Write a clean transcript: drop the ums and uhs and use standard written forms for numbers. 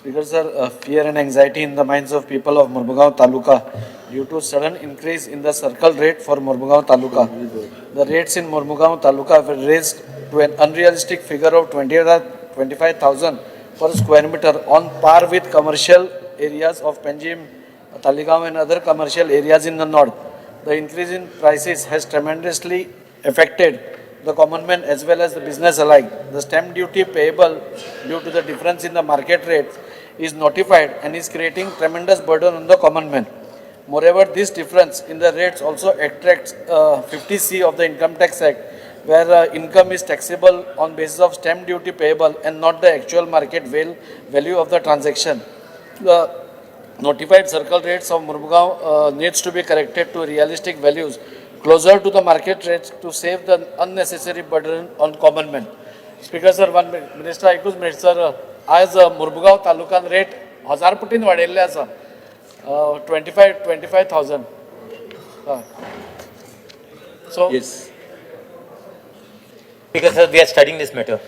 Speaker sir, fear and anxiety in the minds of people of Mormugoa Taluka due to sudden increase in the circle rate for Mormugoa Taluka. The rates in Mormugoa Taluka were raised to an unrealistic figure of 25,000 per square meter on par with commercial areas of Panjim, Taligaon and other commercial areas in the north. The increase in prices has tremendously affected the common man as well as the business alike. The stamp duty payable due to the difference in the market rates is notified and is creating tremendous burden on the common man. Moreover, this difference in the rates also attracts 50C of the Income Tax Act, where income is taxable on basis of stamp duty payable and not the actual market value of the transaction. The notified circle rates of Mormugoa needs to be corrected to realistic values closer to the market rates to save the unnecessary burden on common man. Speaker sir, one minute. Minister, एकूच minute sir. आज Mormugao तालुकान rate 1000 पटीन वाडयल्ले आसा. 25,000. So yes. Because sir, we are studying this matter.